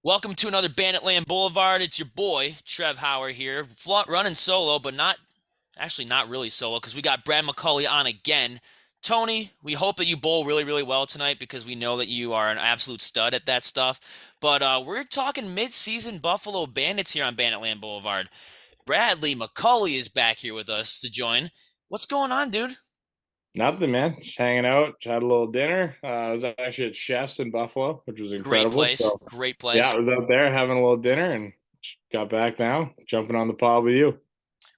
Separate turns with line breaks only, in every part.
Welcome to another Banditland Boulevard. It's your boy, Trev Howard here. Running solo, but not really solo because we got Brad McCulley on again. Tony, we hope that you bowl really, really well tonight because we know that you are an absolute stud at that stuff. But we're talking mid-season Buffalo Bandits here on Banditland Boulevard. Bradley McCulley is back here with us to join. What's going on, dude?
Nothing, man. Just hanging out. Had a little dinner. I was actually at Chef's in Buffalo, which was
Great
incredible.
place.
So,
Great
yeah,
place.
I was out there having a little dinner and got back now, jumping on the pod with you.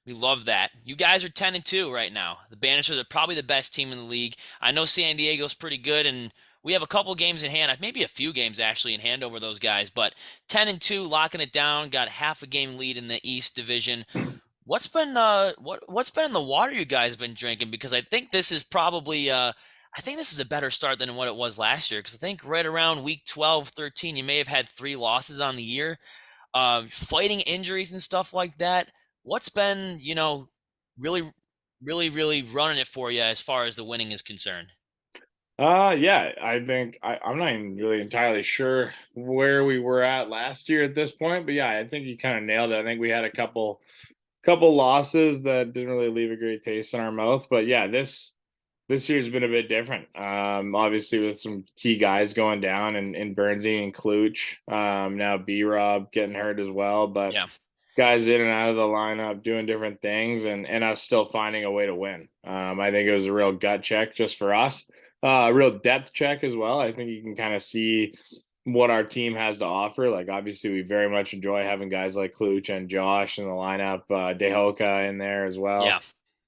We love that. You guys are 10 and 2 right now. The Banishers are probably the best team in the league. I know San Diego's pretty good and we have a couple games in hand, maybe a few games actually in hand over those guys, but 10 and 2 locking it down, got half a game lead in the East Division. What's been in the water you guys have been drinking because I think this is probably I think this is a better start than what it was last year because I think right around week 12, 13 you may have had 3 losses on the year, fighting injuries and stuff like that. What's been, really, really, really running it for you as far as the winning is concerned?
Yeah, I think I'm not even really entirely sure where we were at last year at this point, but yeah, I think you kind of nailed it. I think we had a couple losses that didn't really leave a great taste in our mouth, but yeah, this year's been a bit different. Obviously with some key guys going down and Bernsey and Klutch. Now B Rob getting hurt as well, but
Yeah.
guys in and out of the lineup doing different things and us still finding a way to win. I think it was a real gut check just for us. A real depth check as well. I think you can kind of see what our team has to offer. Like obviously we very much enjoy having guys like Klutch and Josh in the lineup, Dehoka in there as
Yeah.
well.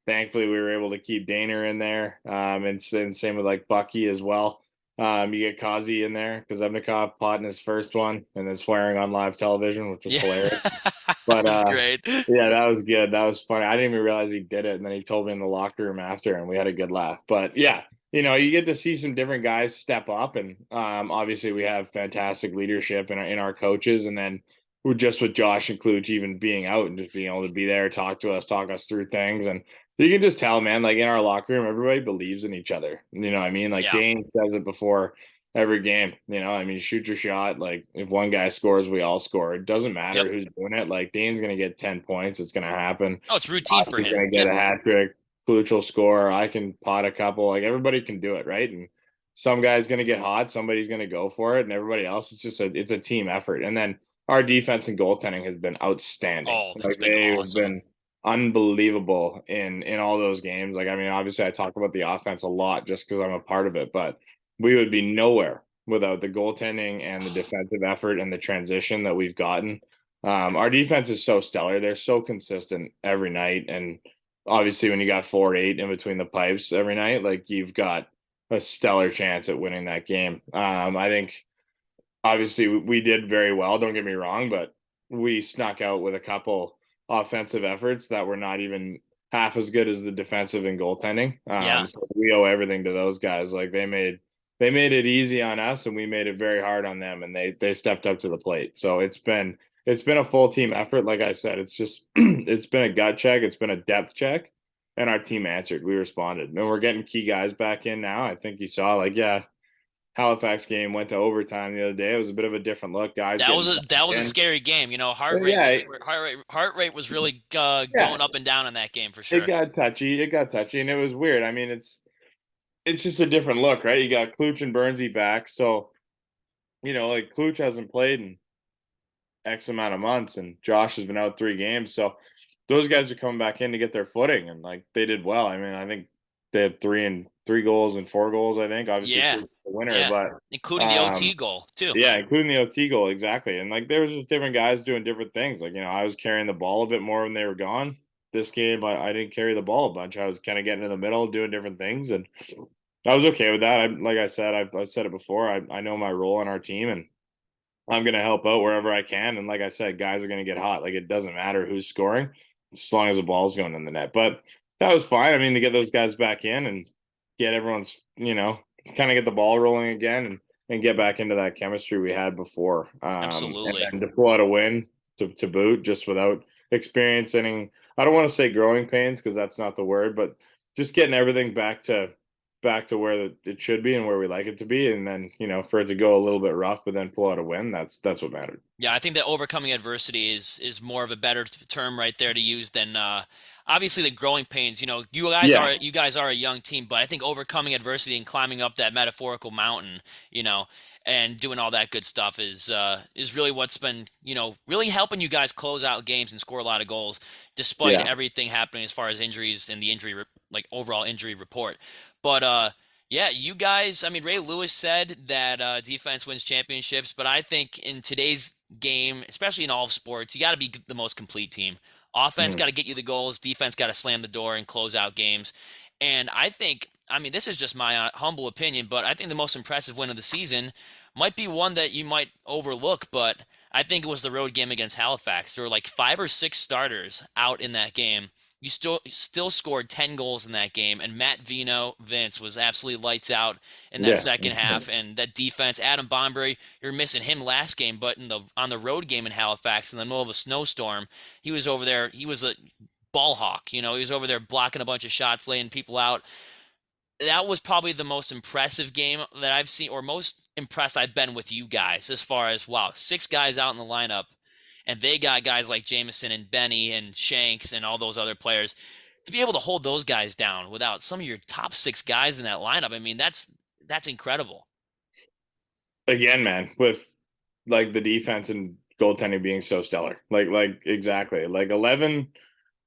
Thankfully we were able to keep Daner in there. And same with like Bucky as well. You get Kazi in there because Evnikov potting his first one and then swearing on live television, which was
Yeah.
hilarious.
That
But
was great.
yeah, that was good. That was funny. I didn't even realize he did it, and then he told me in the locker room after, and we had a good laugh. But yeah, you get to see some different guys step up, and obviously we have fantastic leadership in our coaches, and then we're just with Josh and Kluge even being out and just being able to be there, talk us through things, and you can just tell, man, like in our locker room, everybody believes in each other. You know what I mean? Like
Yeah.
Dane says it before every game. I mean, shoot your shot. Like if one guy scores, we all score. It doesn't matter
Yep.
who's doing it. Like Dane's gonna get 10 points. It's gonna happen.
Oh, it's routine
Josh
for
is
him.
gonna get
Yep.
a hat trick. Kluch will score. I can pot a couple. Like everybody can do it, right? And some guy's gonna get hot. Somebody's gonna go for it, and everybody else. It's a team effort. And then our defense and goaltending has been outstanding.
Oh, it's
Like
been
they've
awesome.
been unbelievable in all those games. Like I mean, obviously I talk about the offense a lot just because I'm a part of it, but we would be nowhere without the goaltending and the defensive effort and the transition that we've gotten. Our defense is so stellar. They're so consistent every night. And obviously, when you got 4-8 in between the pipes every night, like you've got a stellar chance at winning that game. I think obviously we did very well. Don't get me wrong, but we snuck out with a couple offensive efforts that were not even half as good as the defensive and goaltending.
Yeah.
So we owe everything to those guys. Like they made it easy on us, and we made it very hard on them, and they stepped up to the plate. So it's been a full team effort. Like I said, it's just it's been a gut check, it's been a depth check, and our team answered. We responded, and we're getting key guys back in now. I think you saw, like, yeah, Halifax game went to overtime the other day. It was a bit of a different look. Guys
That was
getting
a that was a
in.
scary game.
But yeah,
Heart rate was really
yeah,
going up and down in that game for
it
sure.
got touchy. It got touchy, and it was weird. I mean, it's just a different look, right? You got Klutch and Bernsey back, so like Klutch hasn't played in X amount of months, and Josh has been out 3 games. So those guys are coming back in to get their footing, and like they did well. I mean, I think they had 3 goals and 4 goals. I think obviously
Yeah.
Klutch was the winner,
Yeah.
but
Including the
um,
OT goal too.
yeah, including the OT goal, exactly. And like there was just different guys doing different things. Like I was carrying the ball a bit more when they were gone. This game, I didn't carry the ball a bunch. I was kind of getting in the middle, doing different things, and I was okay with that. Like I said, I've said it before. I know my role on our team, and I'm going to help out wherever I can. And like I said, guys are going to get hot. Like it doesn't matter who's scoring as long as the ball's going in the net. But that was fine. I mean, to get those guys back in and get everyone's, kind of get the ball rolling again and get back into that chemistry we had before. And
Absolutely.
then to pull out a win to boot just without experiencing, I don't want to say growing pains because that's not the word, but just getting everything back to where it should be and where we like it to be, and then for it to go a little bit rough, but then pull out a win. That's what mattered.
Yeah, I think that overcoming adversity is more of a better term right there to use than obviously the growing pains.
Yeah,
You guys are a young team, but I think overcoming adversity and climbing up that metaphorical mountain, and doing all that good stuff is really what's been really helping you guys close out games and score a lot of goals despite
yeah.
everything happening as far as injuries and the like overall injury report. But yeah, you guys, I mean, Ray Lewis said that defense wins championships, but I think in today's game, especially in all of sports, you got to be the most complete team. Offense
Mhm.
got to get you the goals, defense got to slam the door and close out games. And I think, I mean, this is just my humble opinion, but I think the most impressive win of the season might be one that you might overlook, but I think it was the road game against Halifax. There were like 5 or 6 starters out in that game. You still scored 10 goals in that game, and Matt Vince was absolutely lights out in that
Yeah.
second half. And that defense, Adam Bombury, you're missing him last game, but on the road game in Halifax in the middle of a snowstorm, he was over there. He was a ball hawk. He was over there blocking a bunch of shots, laying people out. That was probably the most impressive game that I've seen, or most impressed I've been with you guys as far as, wow, 6 guys out in the lineup, and they got guys like Jameson and Benny and Shanks and all those other players. To be able to hold those guys down without some of your top 6 guys in that lineup, I mean, that's incredible.
Again, man, with like the defense and goaltending being so stellar, like exactly, like 11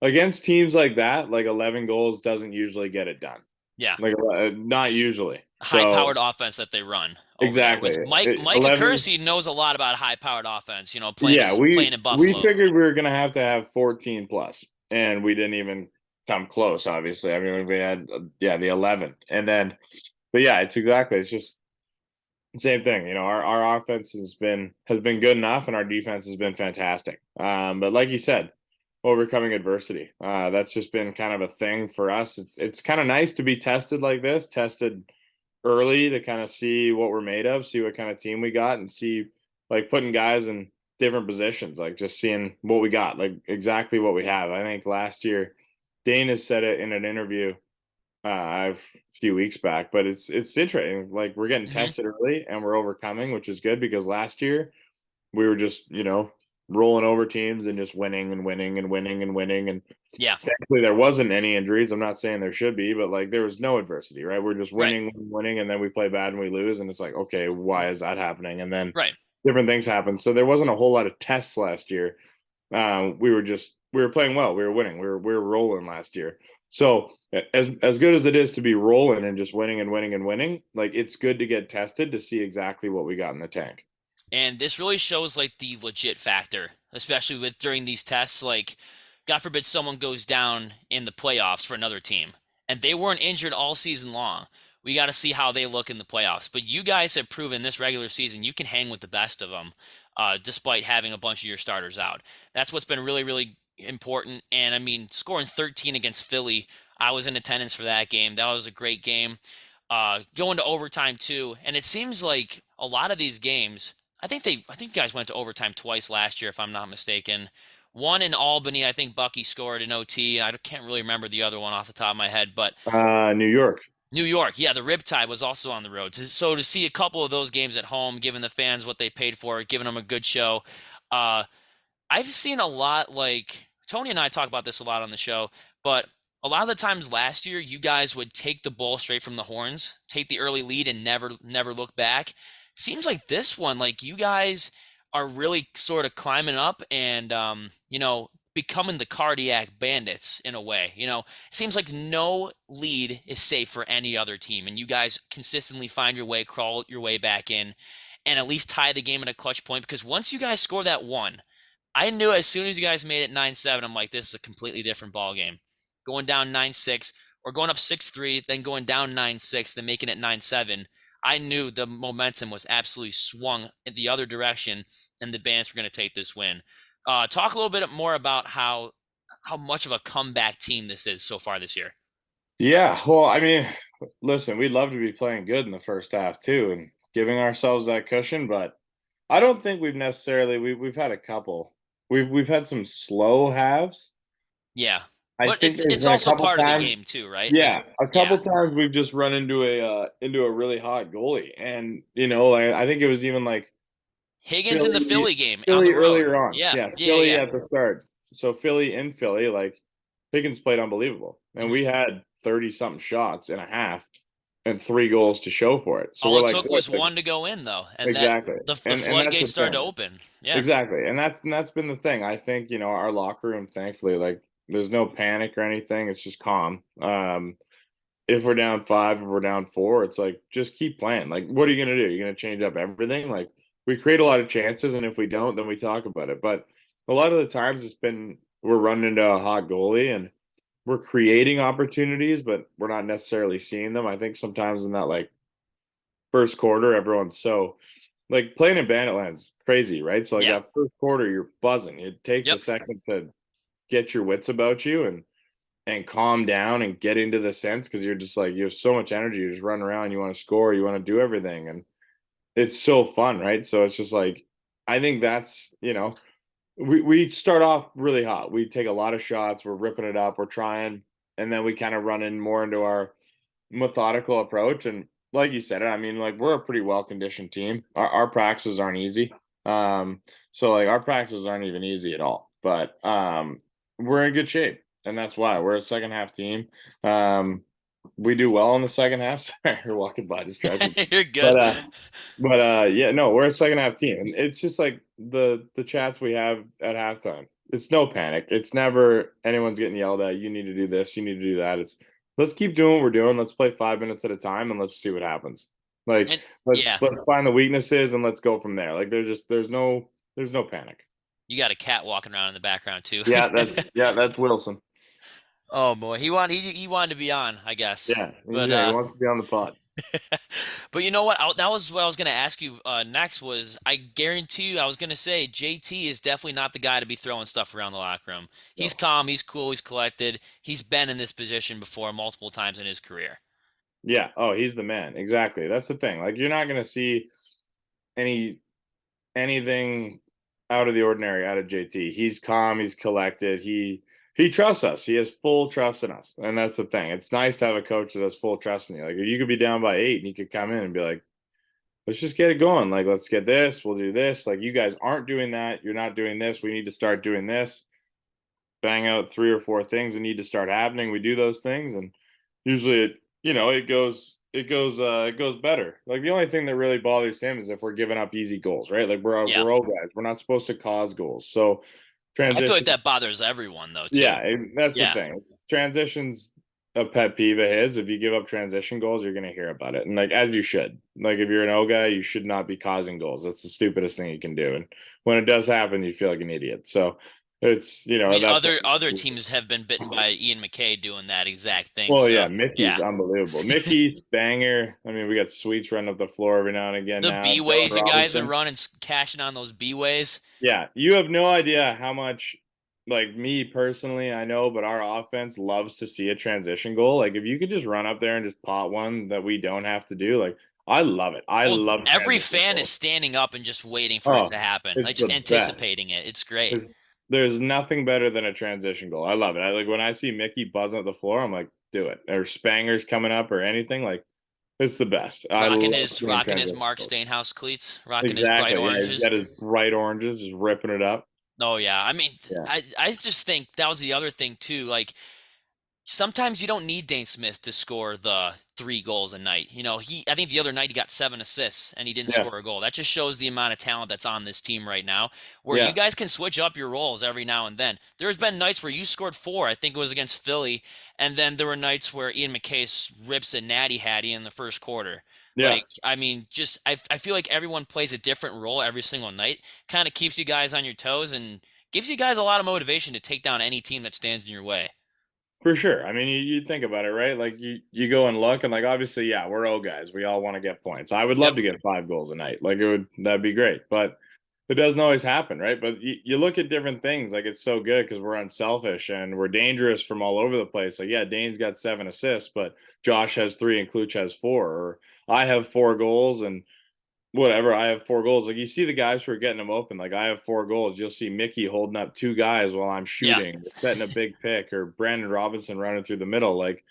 against teams like that, like 11 goals doesn't usually get it done.
Yeah,
Like not usually. So
high-powered offense that they run over there
exactly,
with Mike
11.
Accursi knows a lot about high-powered offense.
Yeah,
Playing in
we
Buffalo.
figured we were gonna have to have 14 plus, and we didn't even come close. Obviously, I mean we had the 11, and then, but yeah, it's just same thing. Our offense has been good enough, and our defense has been fantastic. But like you said, overcoming adversity, that's just been kind of a thing for us. It's kind of nice to be tested like this, tested early to kind of see what we're made of, see what kind of team we got, and see like putting guys in different positions, like just seeing what we got, like exactly what we have. I think last year, Dane has said it in an interview a few weeks back, but it's interesting. Like we're getting
Hmm.
tested early and we're overcoming, which is good because last year we were just rolling over teams and just winning and winning and winning and winning. And
Yeah,
thankfully there wasn't any injuries. I'm not saying there should be, but like there was no adversity, right? We're just
right,
winning, winning, and then we play bad and we lose, and it's like, okay, why is that happening? And then
right.
different things happen. So there wasn't a whole lot of tests last year. We were playing well. We were winning. We were rolling last year. So as good as it is to be rolling and just winning and winning and winning, like it's good to get tested to see exactly what we got in the tank.
And this really shows like the legit factor, especially with during these tests. Like, God forbid someone goes down in the playoffs for another team, and they weren't injured all season long. We got to see how they look in the playoffs. But you guys have proven this regular season you can hang with the best of them, despite having a bunch of your starters out. That's what's been really, really important. And I mean, scoring 13 against Philly, I was in attendance for that game. That was a great game. Going to overtime too, and it seems like a lot of these games. I think you guys went to overtime twice last year, if I'm not mistaken. One in Albany, I think Bucky scored in OT. I can't really remember the other one off the top of my head, but
New York.
New York, yeah, the Riptide was also on the road. So to see a couple of those games at home, giving the fans what they paid for, giving them a good show, uh, I've seen a lot, like Tony and I talk about this a lot on the show, but a lot of the times last year, you guys would take the ball straight from the horns, take the early lead, and never look back. Seems like this one, like you guys are really sort of climbing up and becoming the cardiac bandits in a way. Seems like no lead is safe for any other team, and you guys consistently find your way, crawl your way back in, and at least tie the game at a clutch point. Because once you guys score that one, I knew as soon as you guys made it 9-7, I'm like, this is a completely different ball game. Going down 9-6 or going up 6-3, then going down 9-6, then making it 9-7. I knew the momentum was absolutely swung in the other direction, and the Bandits were going to take this win. Talk a little bit more about how much of a comeback team this is so far this year.
Yeah, well, I mean, listen, we'd love to be playing good in the first half too, and giving ourselves that cushion, but I don't think we've had a couple. We've had some slow halves,
Yeah,
I
But
think there's
it's
been a
also
couple
part of the
times.
game too, right? Like,
Yeah, a couple
yeah,
times we've just run into a really hot goalie, and I think it was even like
Higgins in the
Philly,
Philly game on the
Philly
road.
earlier on.
Yeah,
Yeah,
yeah,
Philly
yeah.
at the start. So Philly in Philly, like Higgins played unbelievable, and
Hmm.
we had 30 something shots in a half and 3 goals to show for it. So
All
we're
it
like,
took
good,
was
like,
one to go in though, and that
exactly,
the
and that's the
floodgates started to
thing.
open. Yeah.
Exactly. And that's been the thing. I think, our locker room, thankfully, like there's no panic or anything. It's just calm. If we're down 5, if we're down 4, it's like just keep playing. Like, what are you gonna do? You're gonna change up everything? Like we create a lot of chances, and if we don't, then we talk about it. But a lot of the times it's been we're running into a hot goalie and we're creating opportunities, but we're not necessarily seeing them. I think sometimes in that like first quarter, everyone's so like playing in Banditland's crazy, right? So like
Yeah.
that first quarter, you're buzzing. It takes a
Yep.
second to get your wits about you and calm down and get into the sense because you're just like you have so much energy. You just run around, you want to score, you want to do everything, and it's so fun, right? So it's just like I think that's we start off really hot. We take a lot of shots, we're ripping it up, we're trying, and then we kind of run in more into our methodical approach. And like you said, I mean, like we're a pretty well conditioned team. Our practices aren't easy. So like our practices aren't even easy at all. But we're in good shape. And that's why we're a second half team. Um we do well in the second half. Sorry, you're walking by distracted.
You're good.
But yeah, no, we're a second half team. And it's just like the chats we have at halftime. It's no panic. It's never anyone's getting yelled at. You need to do this, you need to do that. It's let's keep doing what we're doing. Let's play 5 minutes at a time and let's see what happens. Like
And
let's
yeah,
let's find the weaknesses and let's go from there. Like there's no panic.
you got a cat walking around in the background too.
Yeah, that's Wilson.
Oh boy, he wanted to be on, I guess.
Yeah,
But
he wants to be on the pod.
but you know what? That was what I was going to ask you next. Was I guarantee you? I was going to say JT is definitely not the guy to be throwing stuff around the locker room. He's
No.
calm. He's cool. He's collected. He's been in this position before multiple times in his career.
Yeah. Oh, he's the man. Exactly. That's the thing. Like you're not gonna see any anything out of the ordinary out of JT. He's calm, he's collected, he trusts us. He has full trust in us. And that's the thing. It's nice to have a coach that has full trust in you. Like you could be down by 8 and he could come in and be like, let's just get it going. Like, let's get this, we'll do this. Like you guys aren't doing that. You're not doing this. We need to start doing this. Bang out 3 or 4 things that need to start happening. We do those things and usually it goes better. Like the only thing that really bothers him is if we're giving up easy goals, right? Like
Yeah,
we're old guys. We're not supposed to cause goals. So
I feel like
transition,
that bothers everyone though
yeah,
too.
that's the
Yeah,
thing. Transitions a pet peeve of his. If you give up transition goals, you're gonna hear about it. And like as you should. Like if you're an O guy, you should not be causing goals. That's the stupidest thing you can do. And when it does happen, you feel like an idiot. So it's
I mean
that's
other teams have been bitten by Ian McKay doing that exact thing.
well, yeah,
So
Mickey's
yeah,
unbelievable. Mickey's banger. I mean, we got sweets running up the floor every now and again
the
now.
B
Dylan
ways you guys would
Robinson.
run and cashing on those B ways.
Yeah, you have no idea how much, like me personally, I know, but our offense loves to see a transition goal. Like if you could just run up there and just pot one that we don't have to do, like I love it. I
Well,
love
every
transition
fan is
goals.
standing up and just waiting for it
Oh,
to happen, like
it's
just
the best.
anticipating it. It's great.
There's, there's nothing better than a transition goal. I love it. I like when I see Mickey buzzing at the floor, I'm like, do it. Or Spangers coming up or anything, like it's the best. I
Rocking
love
his
seeing
rocking his
transition
Mark
goals.
Stainhouse cleats, rocking his bright
Exactly. Yeah, he's
oranges.
got his bright oranges, just ripping it up.
Oh yeah, I mean,
Yeah.
I just think that was the other thing too. Like sometimes you don't need Dane Smith to score the 3 goals a night. I think the other night he got 7 assists and he didn't
Yeah.
score a goal. That just shows the amount of talent that's on this team right now, where you
Yeah.
guys can switch up your roles every now and then. There's been nights where you scored 4, I think it was against Philly, and then there were nights where Ian McKay rips a natty hattie in the first quarter.
Yeah.
Like, I mean, just I feel like everyone plays a different role every single night. Kind of keeps you guys on your toes and gives you guys a lot of motivation to take down any team that stands in your way.
For sure. I mean, you think about it, right? Like you go and look, and like obviously, yeah, we're old guys. We all want to get points. I would love
Yep.
to get 5 goals a night. Like that'd be great. But it doesn't always happen, right? But you look at different things. Like it's so good because we're unselfish and we're dangerous from all over the place. Like yeah, Dane's got 7 assists, but Josh has 3 and Kluch has 4, or I have 4 goals and whatever. I have 4 goals. Like you see the guys who are getting them open. Like I have 4 goals. You'll see Mickey holding up 2 guys while I'm
Yeah.
shooting, setting a big pick, or Brandon Robinson running through the middle. Like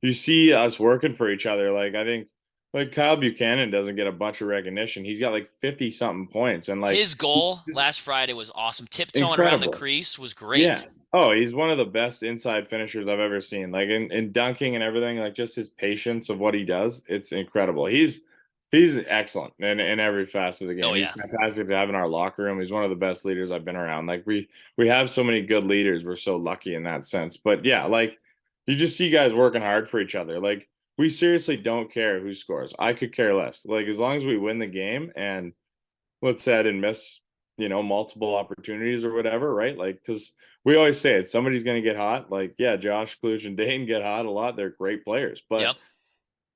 you see us working for each other. Like I think like Kyle Buchanan doesn't get a bunch of recognition. He's got like 50 something points and like
His goal last Friday was awesome. Tiptoeing around the
incredible.
crease was
Yeah.
great.
Oh, he's one of the best inside finishers I've ever seen. Like in dunking and everything, like just his patience of what he does, it's incredible. He's excellent in every facet of the
Oh
game. He's
yeah.
fantastic to have in our locker room. He's one of the best leaders I've been around. Like we have so many good leaders. We're so lucky in that sense. But yeah, like you just see guys working hard for each other. Like we seriously don't care who scores. I could care less. Like as long as we win the game and let's say I didn't miss, multiple opportunities or whatever, right? Like, because we always say it, somebody's going to get hot. Like, yeah, Josh, Kluge, and Dane get hot a lot. They're great players. But,
Yep.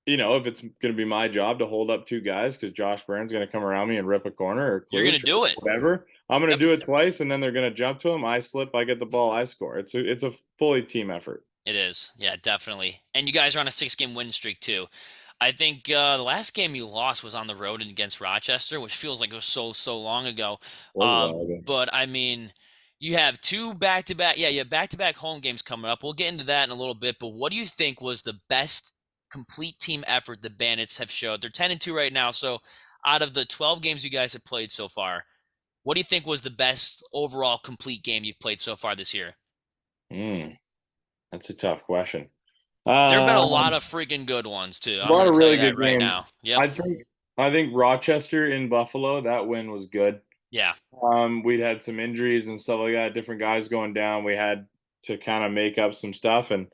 if it's going to be my job to hold up 2 guys because Josh Burns going to come around me and rip a corner or
You're gonna
Kluge or
do it.
whatever, I'm going to
Yep.
do it twice and then they're going to jump to him. I slip, I get the ball, I score. It's a fully team effort.
It is. Yeah, definitely. And you guys are on a 6-game win streak too. I think the last game you lost was on the road against Rochester, which feels like it was so long ago.
Was a while ago.
But I mean, you have two back-to-back. Yeah, you have back-to-back home games coming up. We'll get into that in a little bit. But what do you think was the best complete team effort the Bandits have showed? They're 10-2 right now. So out of the 12 games you guys have played so far, what do you think was the best overall complete game you've played so far this year?
Mm, that's a tough question.
There have been a
Um,
lot of freaking good ones too.
a
I'm
lot
going
of
to tell
really
you that
good
right
games.
now. Yep.
I think Rochester in Buffalo, that win was good.
Yeah.
We'd had some injuries and stuff like that, different guys going down. We had to kind of make up some stuff
It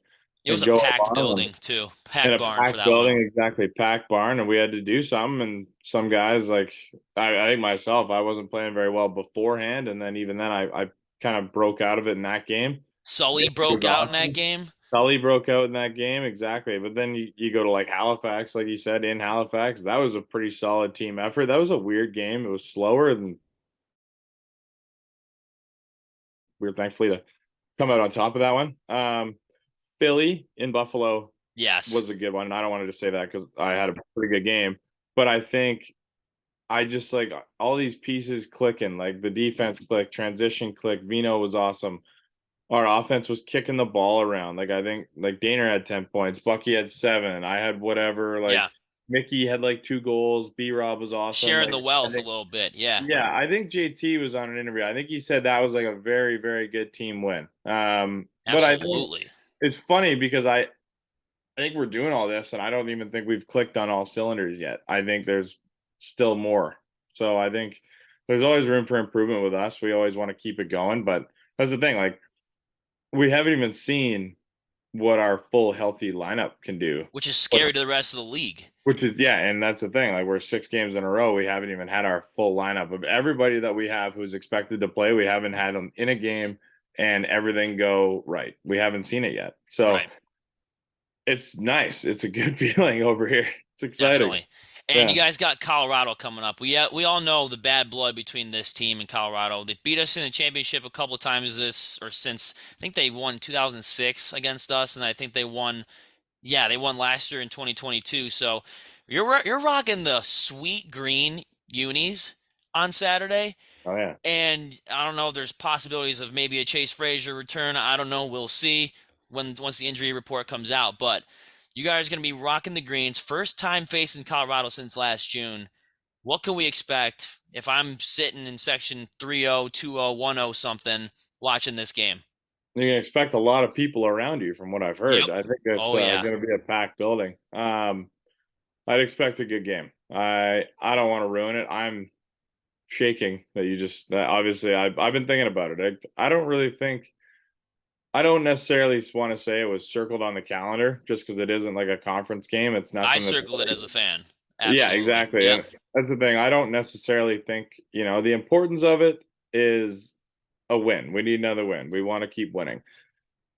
was
and
a
go
packed
along
building too.
in
Packed
a
barn for
packed
that one.
building, exactly packed barn, and we had to do something. And some guys, like I think myself, I wasn't playing very well beforehand, and then even then, I kind of broke out of it in that game.
Sully
It was
broke out in that
awesome.
game.
Sully broke out in that game, exactly. But then you go to like Halifax, like you said, in Halifax, that was a pretty solid team effort. That was a weird game. It was slower than we were thankfully to come out on top of that one. Philly in Buffalo
Yes.
was a good one. I don't want to just say that because I had a pretty good game, but I think I just like all these pieces clicking, like the defense click, transition click. Vino was awesome. Our offense was kicking the ball around. Like I think like Daner had 10 points, Bucky had 7, I had whatever. Like
Yeah.
Mickey had like 2 goals. B Rob was awesome.
Sharing
Like
the
I
wealth a
think
little bit. Yeah.
yeah, I think JT was on an interview. I think he said that was like a very, very good team win. But I think
Absolutely.
it's funny because I think we're doing all this and I don't even think we've clicked on all cylinders yet. I think there's still more. So I think there's always room for improvement with us. We always want to keep it going, but that's the thing. Like we haven't even seen what our full healthy lineup can do.
Which is scary to the rest of the league.
Which is yeah, and that's the thing. Like we're 6 games in a row. We haven't even had our full lineup of everybody that we have who's expected to play. We haven't had them in a game and everything go right. We haven't seen it yet. So
Right.
it's nice. It's a good feeling over here. It's exciting.
Definitely. And
Yeah.
you guys got Colorado coming up. We all know the bad blood between this team and Colorado. They beat us in the championship a couple of times this or since I think they won 2006 against us, and I think they won. Yeah, they won last year in 2022. So you're rocking the sweet green unis on Saturday.
Oh yeah.
And I don't know, there's possibilities of maybe a Chase Frazier return. I don't know. We'll see once the injury report comes out. But you guys are going to be rocking the greens. First time facing Colorado since last June. What can we expect if I'm sitting in section 3-0, 2-0, 1-0 something watching this game?
You can expect a lot of people around you from what I've heard.
Yep.
I think it's
Oh, yeah.
going to be a packed building. I'd expect a good game. I don't want to ruin it. I'm shaking that you just that obviously I've been thinking about it. I don't really think I don't necessarily want to say it was circled on the calendar just because it isn't like a conference game. It's
I
nothing that's
circled it as a fan.
yeah,
Absolutely.
exactly.
Yep.
And that's the thing. I don't necessarily think, the importance of it is a win. We need another win. We want to keep winning.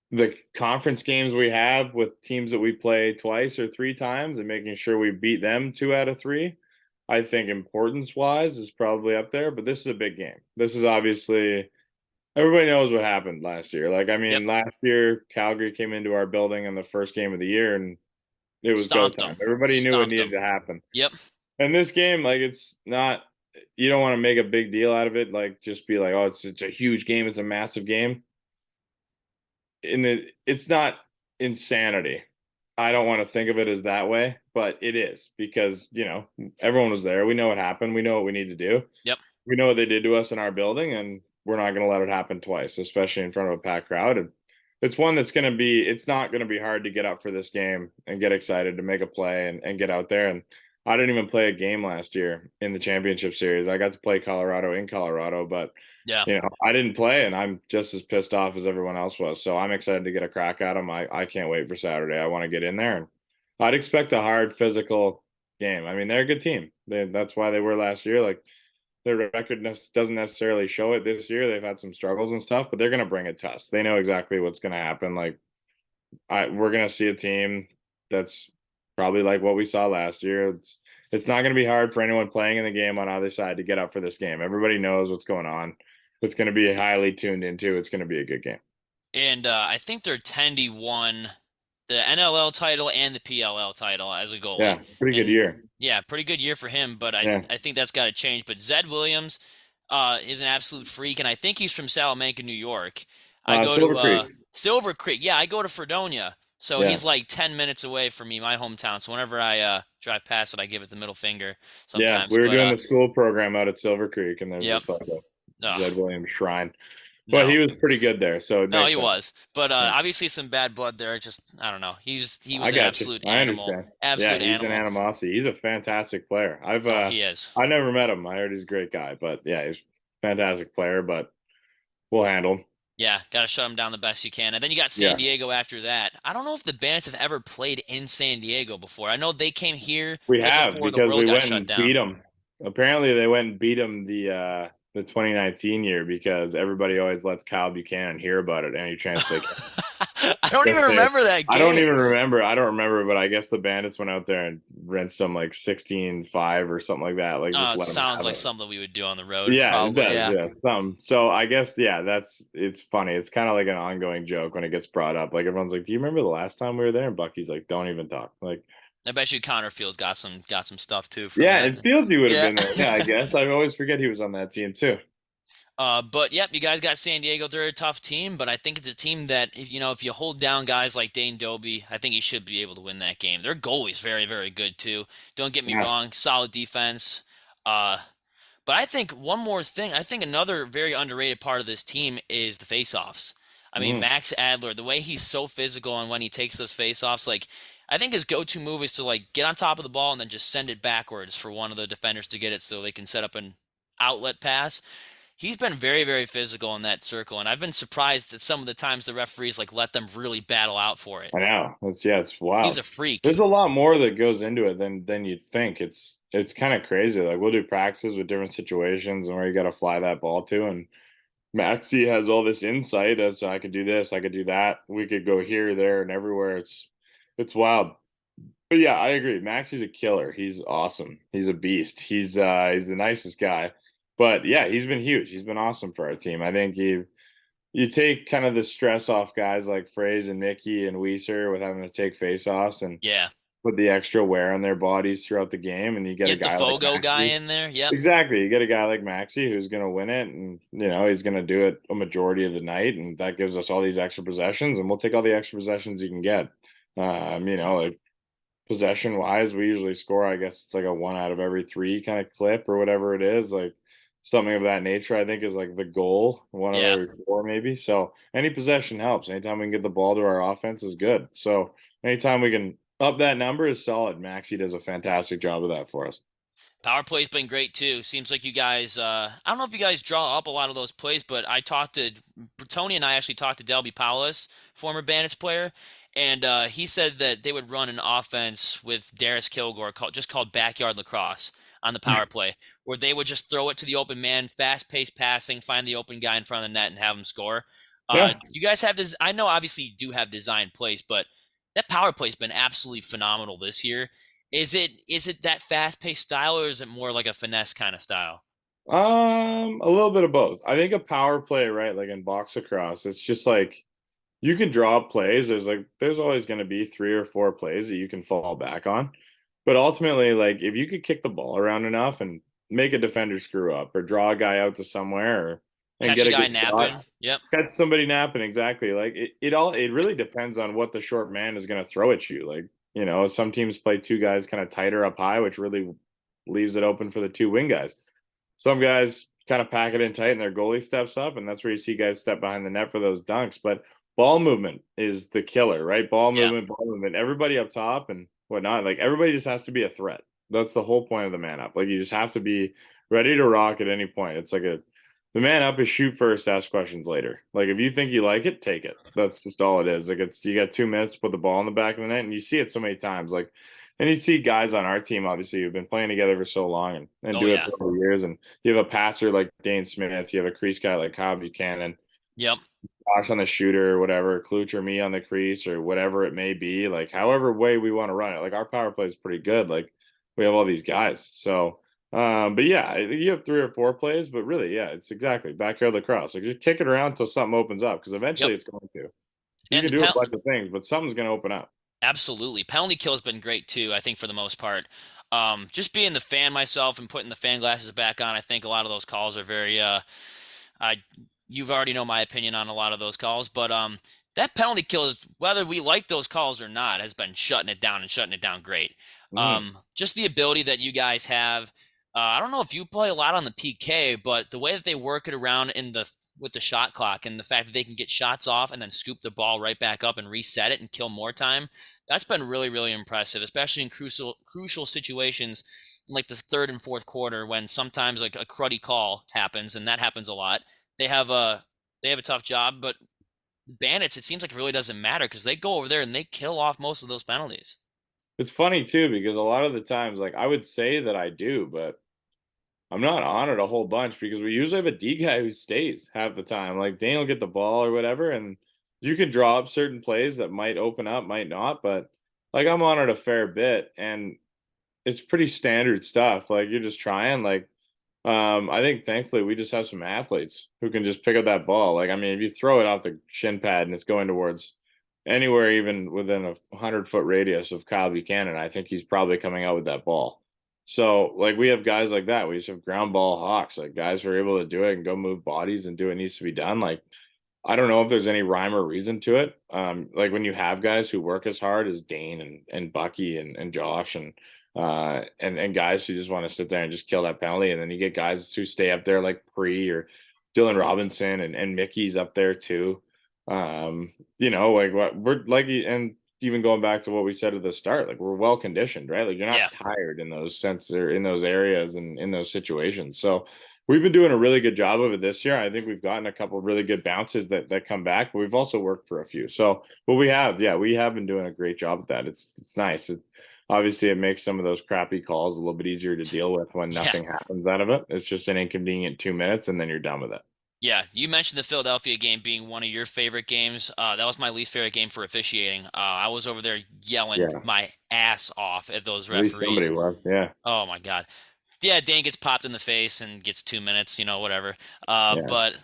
The conference games we have with teams that we play twice or 3 times and making sure we beat them 2 out of 3, I think importance wise is probably up there. But this is a big game. This is obviously everybody knows what happened last year. Like, I
Yep.
mean, last year Calgary came into our building in the first game of the year and it was go
Stomped
time.
them.
Everybody knew it
Stomped
needed
them.
to happen.
Yep.
And this game, like, it's not. You don't want to make a big deal out of it. Like, just be like, oh, it's a huge game. It's a massive game. It's not insanity. I don't want to think of it as that way, but it is because everyone was there. We know what happened. We know what we need to do.
Yep.
We know what they did to us in our building, and we're not going to let it happen twice, especially in front of a packed crowd. And it's one that's going to be. It's not going to be hard to get up for this game and get excited to make a play and get out there. And I didn't even play a game last year in the championship series. I got to play Colorado in Colorado, but
Yeah.
I didn't play, and I'm just as pissed off as everyone else was. So I'm excited to get a crack at them. I can't wait for Saturday. I want to get in there, and I'd expect a hard physical game. I mean, they're a good team. That's why they were last year. Like, their record doesn't necessarily show it this year. They've had some struggles and stuff, but they're going to bring it to us. They know exactly what's going to happen. Like, we're going to see a team that's probably like what we saw last year. It's not going to be hard for anyone playing in the game on either side to get up for this game. Everybody knows what's going on. It's going to be highly tuned into. It's going to be a good game.
And I think they're 10-1 the NLL title and the PLL title as a goalie.
Yeah, pretty good
And
year.
yeah, pretty good year for him, but
Yeah,
I think that's got to change. But Zed Williams is an absolute freak, and I think he's from Salamanca, New York. I go
Silver
to
Creek.
Silver Creek. Yeah, I go to Fredonia. So
Yeah,
he's like 10 minutes away from me, my hometown. So whenever I drive past it, I give it the middle finger
yeah.
sometimes.
We were
But
doing the school program out at Silver Creek, and there's
yep.
just like a
Ugh,
Zed Williams shrine. But
no.
he was pretty good there, so it
No,
makes
he
sense.
was. But
Yeah.
obviously some bad blood there. Just I don't know. He was
I
an
got you.
absolute
I
animal.
understand. Yeah,
Absolute
he's an
animal.
animosity. He's a fantastic player.
Oh, he is.
I never met him. I heard he's a great guy, but yeah, he's a fantastic player, but we'll handle him.
Yeah, got to shut him down the best you can. And then you got San
Yeah.
Diego after that. I don't know if the Bandits have ever played in San Diego before. I know they came here
We
right
have
before the
because
world
we
got
went
shut
and
down.
beat them. Apparently they went and beat them the 2019 year because everybody always lets Kyle Buchanan hear about it any chance they can.
I don't even remember that
I don't
game.
even remember. I don't remember, but I guess the Bandits went out there and rinsed them like 16-5 or something like that. Like,
Oh,
just
it
let them
sounds
have
like
it.
something we would do on the road,
Yeah, it
probably.
does.
Yeah.
Yeah, some. So I guess it's funny. It's kind of like an ongoing joke when it gets brought up. Like, everyone's like, "Do you remember the last time we were there?" And Bucky's like, "Don't even talk." Like,
I bet you Connor Fields got some stuff too from
yeah,
that.
it feels he would have
Yeah.
been there. Yeah, I guess I always forget he was on that team too.
But yep, you guys got San Diego. They're a tough team, but I think it's a team that if you hold down guys like Dane Doby, I think he should be able to win that game. Their goalie's very, very good too. Don't get me
Yeah.
wrong, solid defense. Uh, but I think one more thing, I think another very underrated part of this team is the faceoffs. I mean,
Mm.
Max Adler, the way he's so physical and when he takes those faceoffs, like I think his go-to move is to like get on top of the ball and then just send it backwards for one of the defenders to get it so they can set up an outlet pass. He's been very, very physical in that circle, and I've been surprised at some of the times the referees like let them really battle out for it.
I know. It's
He's
wild.
a freak.
There's a lot more that goes into it than you'd think. It's kind of crazy. Like, we'll do practices with different situations and where you got to fly that ball to, and Maxi has all this insight as to, I could do this, I could do that. We could go here, there, and everywhere. It's wild. But yeah, I agree. Maxi's a killer. He's awesome. He's a beast. He's the nicest guy. But yeah, he's been huge. He's been awesome for our team. I think you take kind of the stress off guys like Fraze and Mickey and Weiser with having to take face-offs and
Yeah.
put the extra wear on their bodies throughout the game, and you get a
Get the
guy like
Fogo guy
Maxi.
in there. Yep.
Exactly. You get a guy like Maxi who's going to win it, and he's going to do it a majority of the night, and that gives us all these extra possessions, and we'll take all the extra possessions you can get. Like, possession wise, we usually score, I guess it's like a 1 out of every 3 kind of clip or whatever it is, like something of that nature. I think is like the goal, one of
Yeah.
every 4 maybe. So any possession helps. Anytime we can get the ball to our offense is good. So anytime we can up that number is solid. Maxi does a fantastic job of that for us.
Power play's been great too. Seems like you guys. I don't know if you guys draw up a lot of those plays, but I talked to Tony and I actually talked to Delby Paulus, former Bandits player, and he said that they would run an offense with Darius Kilgore called backyard lacrosse on the power play, where they would just throw it to the open man, fast-paced passing, find the open guy in front of the net, and have him score.
Yeah.
You guys have this? I know obviously you do have design plays, but that power play's been absolutely phenomenal this year. Is it that fast paced style or is it more like a finesse kind of style?
A little bit of both. I think a power play, right? Like in box lacrosse, it's just like you can draw up plays. There's always going to be 3 or 4 plays that you can fall back on. But ultimately, like if you could kick the ball around enough and make a defender screw up or draw a guy out to somewhere and
Catch
get
a
a
guy
good
napping.
shot,
Yep.
catch somebody napping exactly. Like it really depends on what the short man is going to throw at you. Like, some teams play two guys kind of tighter up high, which really leaves it open for the two wing guys. Some guys kind of pack it in tight and their goalie steps up, and that's where you see guys step behind the net for those dunks. But ball movement is the killer, right?
Yeah.
Ball movement. Everybody up top and whatnot. Like everybody just has to be a threat. That's the whole point of the man up. Like you just have to be ready to rock at any point. It's like the man up is shoot first, ask questions later. Like if you think you like it, take it. That's just all it is. Like you got 2 minutes to put the ball in the back of the net, and you see it so many times. Like, and you see guys on our team, obviously, who've been playing together for so long and
Oh
do it
yeah.
for over years. And you have a passer like Dane Smith, you have a crease guy like Kyle Buchanan,
Yep.
Josh on the shooter or whatever, Klutch or me on the crease or whatever it may be. Like however way we want to run it. Like our power play is pretty good. Like we have all these guys. So but yeah, you have 3 or 4 plays, but really, yeah, it's exactly backyard lacrosse. Like just kick it around until something opens up because
Yep.
eventually it's going to. You
And
can do a bunch of things, but something's going to open up.
absolutely. Penalty kill has been great too, I think, for the most part. Just being the fan myself and putting the fan glasses back on, I think a lot of those calls are very I you've already know my opinion on a lot of those calls, but that penalty kill is, whether we like those calls or not, has been shutting it down and shutting it down great.
Mm.
Just the ability that you guys have. I don't know if you play a lot on the PK, but the way that they work it around in the with the shot clock and the fact that they can get shots off and then scoop the ball right back up and reset it and kill more time, that's been really, really impressive, especially in crucial situations like the third and fourth quarter when sometimes like a cruddy call happens, and that happens a lot. They have a they have a tough job, but Bandits, it seems like it really doesn't matter because they go over there and they kill off most of those penalties.
It's funny too because a lot of the times, like I would say that I do, but I'm not on it a whole bunch because we usually have a D guy who stays half the time. Like Dane will get the ball or whatever, and you can draw up certain plays that might open up, might not. But like I'm on it a fair bit, and it's pretty standard stuff. Like you're just trying. Like I think thankfully we just have some athletes who can just pick up that ball. Like I mean, if you throw it off the shin pad and it's going towards anywhere even within a 100-foot radius of Kyle Buchanan, I think he's probably coming out with that ball. So like we have guys like that. We just have ground ball hawks, like guys who are able to do it and go move bodies and do what needs to be done. Like I don't know if there's any rhyme or reason to it. Like when you have guys who work as hard as Dane and Bucky and Josh and guys who just want to sit there and just kill that penalty, and then you get guys who stay up there like Pre or Dylan Robinson and Mickey's up there too. Like what we're like, and even going back to what we said at the start, like we're well conditioned, right? Like you're
Yeah,
not tired in those sense or in those areas and in those situations. So we've been doing a really good job of it this year. I think we've gotten a couple of really good bounces that come back, but we've also worked for a few. So, but we have been doing a great job at that. It's nice. Obviously, it makes some of those crappy calls a little bit easier to deal with when
yeah,
nothing happens out of it. It's just an inconvenient 2 minutes, and then you're done with it.
yeah. You mentioned the Philadelphia game being one of your favorite games. That was my least favorite game for officiating. I was over there yelling
Yeah,
my ass off at those
at least somebody
referees.
was. Yeah,
Oh my God. Yeah, Dane gets popped in the face and gets 2 minutes, whatever.
yeah,
But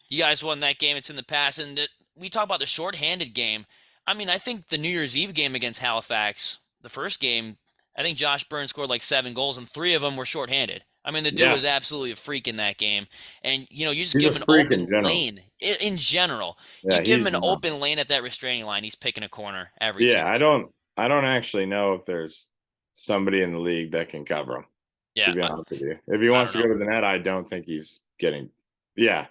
you guys won that game. It's in the past. And we talk about the shorthanded game. I mean, I think the New Year's Eve game against Halifax, the first game, I think Josh Burns scored like 7 goals, and 3 of them were shorthanded. I mean, the dude
yeah.
was absolutely a freak in that game. And, you just
He's
give
a
him an
freak in
open
general.
lane in general. You
Yeah,
give him
he's
an
nuts.
open lane at that restraining line, he's picking a corner every
Yeah,
single time.
I don't actually know if there's somebody in the league that can cover him, to
Yeah,
be honest with you. If he
I
wants
don't
to go
know.
to the net, I don't think he's getting. Yeah,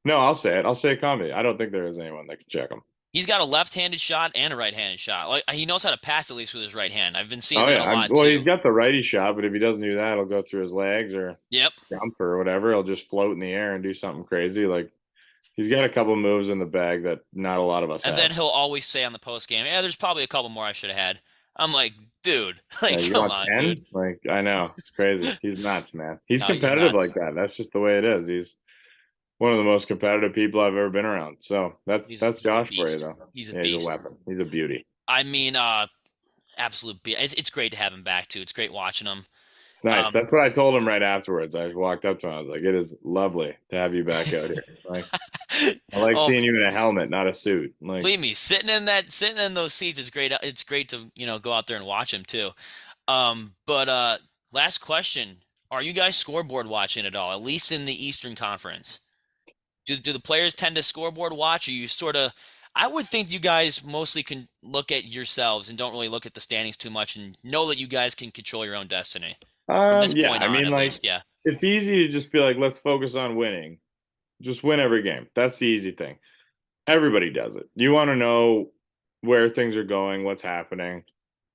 no, I'll say it. I'll say a comedy. I don't think there is anyone that can check him.
He's got a left-handed shot and a right-handed shot. Like he knows how to pass at least with his right hand. I've been seeing
Oh
that
yeah,
a lot
well
too.
he's got the righty shot, but if he doesn't do that, he'll go through his legs or
Yep.
jump or whatever. He'll just float in the air and do something crazy. Like he's got a couple moves in the bag that not a lot of us
And
have.
then he'll always say on the post game, "Yeah, there's probably a couple more I should have had." I'm like, dude, like,
You
come
want
on, dude.
10? Like I know it's crazy. He's nuts, man. He's
No, he's
competitive like
nuts.
that. That's just the way it is. He's one of the most competitive people I've ever been around. So that's
He's a
Josh for you,
beast.
though.
He's a
Yeah, he's a
beast.
weapon. He's a beauty.
I mean, absolute beast. It's great to have him back too. It's great watching him.
It's nice.
Um,
That's what I told him right afterwards. I just walked up to him. I was like, "It is lovely to have you back out here. Like, I like
oh,
seeing you in a helmet, not a suit. Like,
believe me, sitting in those seats is great. It's great to go out there and watch him too. But last question. Are you guys scoreboard watching at all? At least in the Eastern Conference. Do the players tend to scoreboard watch? Or you sort of I would think you guys mostly can look at yourselves and don't really look at the standings too much and know that you guys can control your own destiny. From this
Yeah,
point
I
on,
mean,
at
like
least, yeah.
it's easy to just be like, let's focus on winning. Just win every game. That's the easy thing. Everybody does it. You want to know where things are going, what's happening.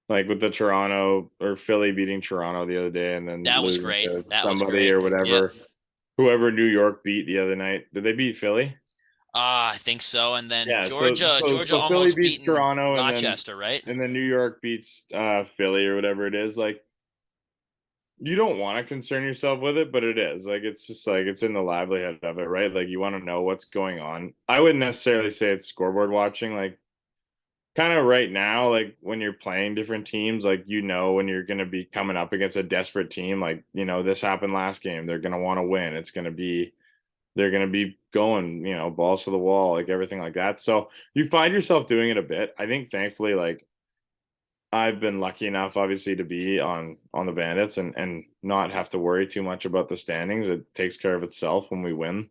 Like with the Toronto or Philly beating Toronto the other day and then
That was
losing
great.
to
That was
somebody
great.
or
Yep.
whatever. Whoever New York beat the other night. Did they beat Philly?
I think so. And then
Yeah,
Georgia
so Philly
almost
beats
beaten
Toronto
Rochester, right?
and then New York beats Philly or whatever it is. Like you don't want to concern yourself with it, but it is. Like it's just like it's in the livelihood of it, right? Like you want to know what's going on. I wouldn't necessarily say it's scoreboard watching, like kind of right now, like when you're playing different teams, like when you're gonna be coming up against a desperate team, like this happened last game. They're gonna want to win. They're gonna be going, balls to the wall, like everything like that. So you find yourself doing it a bit. I think thankfully, like I've been lucky enough, obviously, to be on the Bandits and not have to worry too much about the standings. It takes care of itself when we win.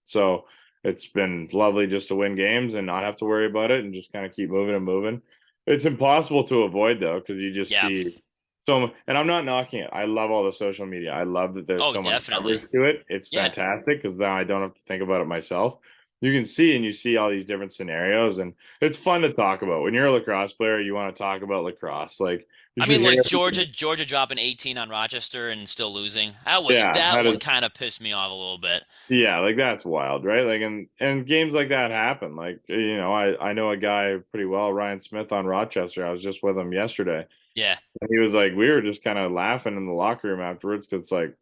So it's been lovely just to win games and not have to worry about it and just kind of keep moving and moving. It's impossible to avoid though, because you just
Yeah.
see so. And I'm not knocking it. I love all the social media. I love that there's
Oh,
so much
definitely.
coverage to it. It's
Yeah.
fantastic because now I don't have to think about it myself. You can see and you see all these different scenarios and it's fun to talk about. When you're a lacrosse player, you want to talk about lacrosse. Like you
I
should
mean,
hear,
like Georgia dropping 18 on Rochester and still losing.
yeah,
That
how
one
does,
kind of pissed me off a little bit.
yeah, like that's wild, right? Like and games like that happen. Like I know a guy pretty well, Ryan Smith on Rochester. I was just with him yesterday.
Yeah.
And he was like, we were just kind of laughing in the locker room afterwards because like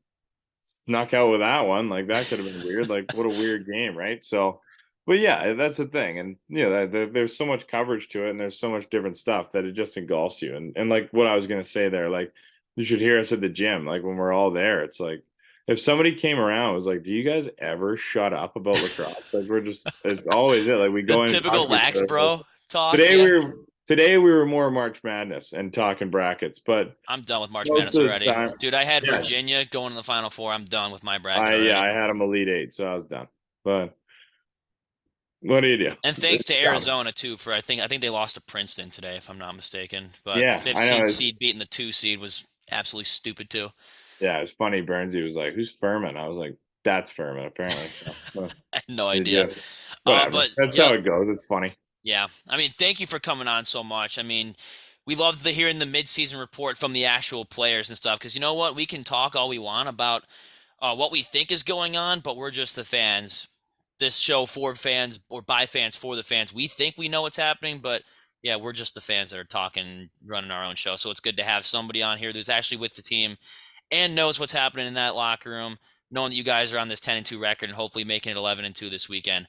snuck out with that one. Like that could have been weird. Like what a weird game, right? So, but yeah, that's the thing, and there's so much coverage to it, and there's so much different stuff that it just engulfs you. And like what I was gonna say there, like you should hear us at the gym, like when we're all there. It's like if somebody came around, it was like, do you guys ever shut up about lacrosse? Like we're just, it's always it. Like we
The
go in and talk
typical
to each
lax
other.
bro talk.
Today
Yeah.
we were today we were more March Madness and talking brackets, but
I'm done with March
most
Madness
of the
already.
time,
Dude, I had
yeah,
Virginia going to the Final Four. I'm done with my bracket
yeah,
already.
I had them Elite Eight, so I was done. But what do you do?
And thanks
It's
to
dumb.
Arizona too for I think they lost to Princeton today if I'm not mistaken. But
Yeah,
fifth
I know.
seed beating the 2 seed was absolutely stupid too.
Yeah, it's funny. Burnsy was like, "Who's Furman?" I was like, "That's Furman, apparently." So,
I had no idea.
yeah, whatever.
But
That's how
yep,
it goes. It's funny.
yeah. I mean, thank you for coming on so much. I mean, we love the hearing the midseason report from the actual players and stuff because you know what? We can talk all we want about what we think is going on, but we're just the fans. This show for fans or by fans for the fans. We think we know what's happening, but yeah, we're just the fans that are talking, running our own show. So it's good to have somebody on here who's actually with the team and knows what's happening in that locker room, knowing that you guys are on this 10-2 record and hopefully making it 11-2 this weekend.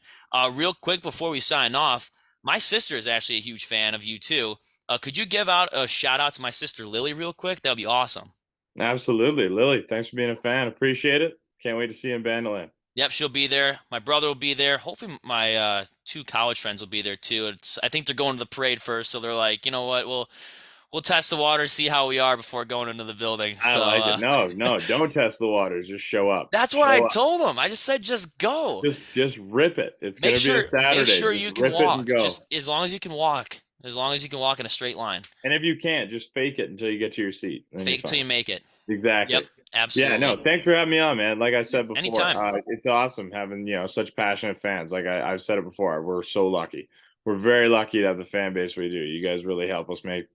Real quick before we sign off, my sister is actually a huge fan of you too. Could you give out a shout out to my sister Lily real quick? That would be awesome.
Absolutely, Lily. Thanks for being a fan. Appreciate it. Can't wait to see you in Bandland.
Yep, she'll be there. My brother will be there. Hopefully, my two college friends will be there too. I think they're going to the parade first, so they're like, you know what, we'll test the water, see how we are before going into the building.
I
So
like it. No, no, don't test the waters. Just show up.
that's what I
Show up.
told them. I just said, just go.
Just rip it. It's gonna be a
Make
Saturday.
sure
Just
you can
rip it and
walk.
go.
Just as long as you can walk. As long as you can walk in a straight line.
And if you can't, just fake it until you get to your seat. Then you're
Fake till
fine.
you make it. Yep,
Exactly. Yeah, no,
absolutely.
thanks for having me on, man. Like I said before,
Anytime.
it's awesome having, such passionate fans. Like I've said it before, we're so lucky. We're very lucky to have the fan base we do. You guys really help us make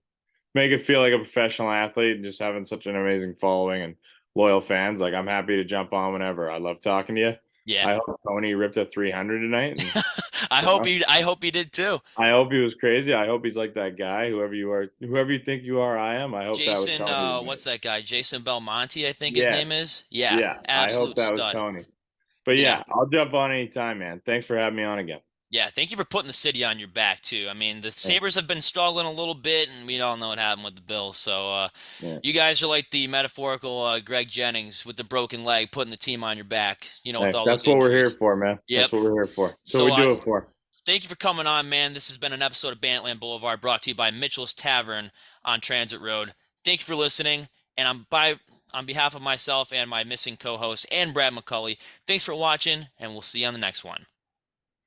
it feel like a professional athlete and just having such an amazing following and loyal fans. Like I'm happy to jump on whenever. I love talking to you.
Yeah.
I hope Tony ripped a 300 tonight. And you know,
I hope you did too.
I hope he was crazy. I hope he's like that guy, whoever you are, whoever you think you are, I am. I hope that was
Jason,
Tony tonight.
what's that guy? Jason Belmonte, I think his name
Yes.
is. Yeah,
Yeah. I hope
absolute
that was
stud.
Tony. But
Yeah.
yeah, I'll jump on anytime, man. Thanks for having me on again.
Yeah, thank you for putting the city on your back too. I mean, the
Yeah.
Sabres have been struggling a little bit, and we all know what happened with the Bills. So
Yeah.
you guys are like the metaphorical Greg Jennings with the broken leg, putting the team on your back. You know, with
Hey,
all those
that's what we're here
injuries.
for, man.
Yep.
That's what we're here for. So
So
we do it for.
thank you for coming on, man. This has been an episode of Bantland Boulevard brought to you by Mitchell's Tavern on Transit Road. Thank you for listening. And on behalf of myself and my missing co-host and Brad McCulley, thanks for watching, and we'll see you on the next one.